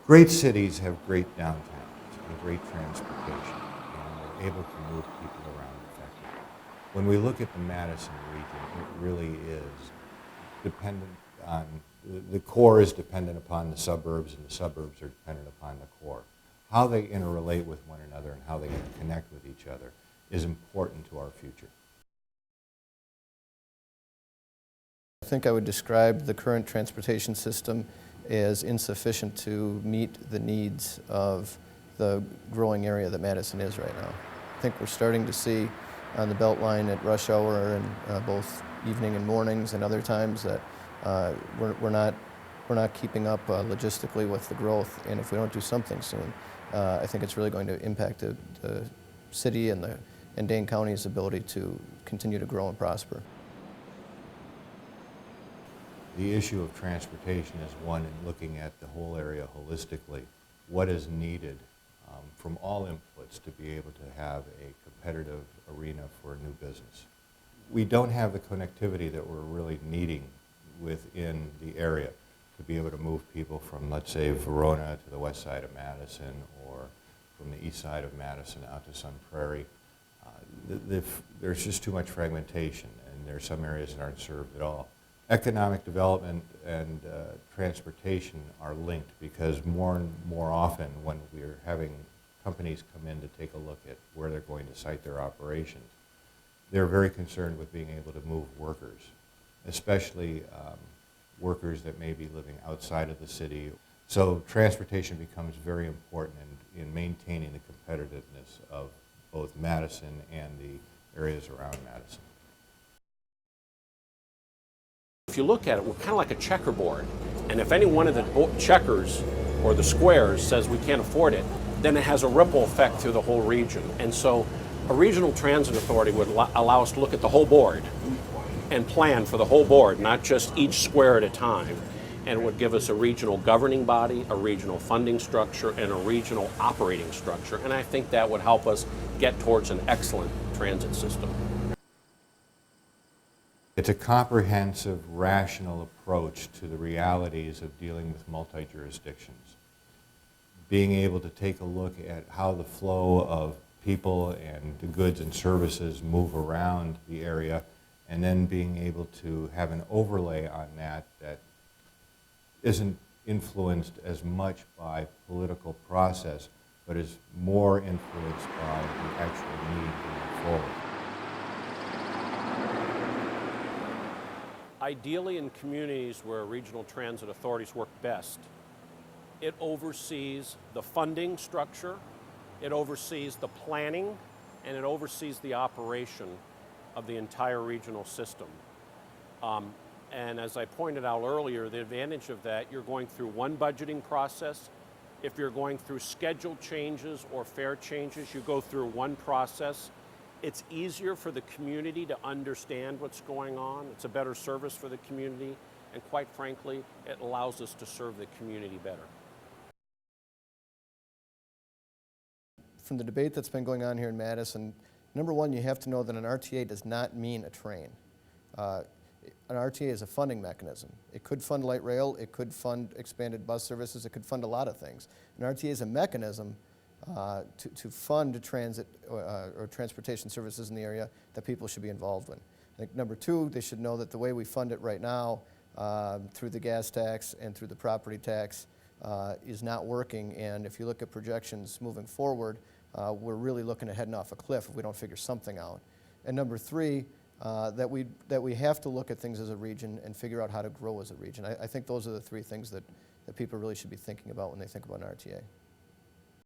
Great cities have great downtowns and great transportation, and they're able to move people around effectively. When we look at the Madison region, it really is dependent on, the core is dependent upon the suburbs, and the suburbs are dependent upon the core. How they interrelate with one another and how they connect with each other is important to our future. I think I would describe the current transportation system as insufficient to meet the needs of the growing area that Madison is right now. I think we're starting to see on the Beltline at rush hour and both evening and mornings and other times that we're not keeping up logistically with the growth, and if we don't do something soon, I think it's really going to impact the city and Dane County's ability to continue to grow and prosper. The issue of transportation is one in looking at the whole area holistically. What is needed from all inputs to be able to have a competitive arena for new business? We don't have the connectivity that we're really needing within the area to be able to move people from, let's say, Verona to the west side of Madison, or from the east side of Madison out to Sun Prairie. There's just too much fragmentation, and there's some areas that aren't served at all. Economic development and transportation are linked, because more and more often when we're having companies come in to take a look at where they're going to site their operations, they're very concerned with being able to move workers, especially workers that may be living outside of the city. So transportation becomes very important in maintaining the competitiveness of both Madison and the areas around Madison. If you look at it, we're kind of like a checkerboard, and if any one of the checkers or the squares says we can't afford it, then it has a ripple effect through the whole region. And so a regional transit authority would allow us to look at the whole board and plan for the whole board, not just each square at a time. And it would give us a regional governing body, a regional funding structure, and a regional operating structure. And I think that would help us get towards an excellent transit system. It's a comprehensive, rational approach to the realities of dealing with multi-jurisdictions. Being able to take a look at how the flow of people and the goods and services move around the area, and then being able to have an overlay on that that isn't influenced as much by political process, but is more influenced by the actual need to move forward. Ideally, in communities where regional transit authorities work best, it oversees the funding structure, it oversees the planning, and it oversees the operation of the entire regional system. And as I pointed out earlier, the advantage of that, you're going through one budgeting process. If you're going through schedule changes or fare changes, you go through one process. It's easier for the community to understand what's going on. It's a better service for the community, and quite frankly, it allows us to serve the community better. From the debate that's been going on here in Madison, number one, you have to know that an RTA does not mean a train. An RTA is a funding mechanism. It could fund light rail, it could fund expanded bus services, it could fund a lot of things. An RTA is a mechanism to fund transit or transportation services in the area that people should be involved in. I think number two, they should know that the way we fund it right now through the gas tax and through the property tax is not working, and if you look at projections moving forward, we're really looking at heading off a cliff if we don't figure something out. And number three, that we have to look at things as a region and figure out how to grow as a region. I think those are the three things that people really should be thinking about when they think about an RTA.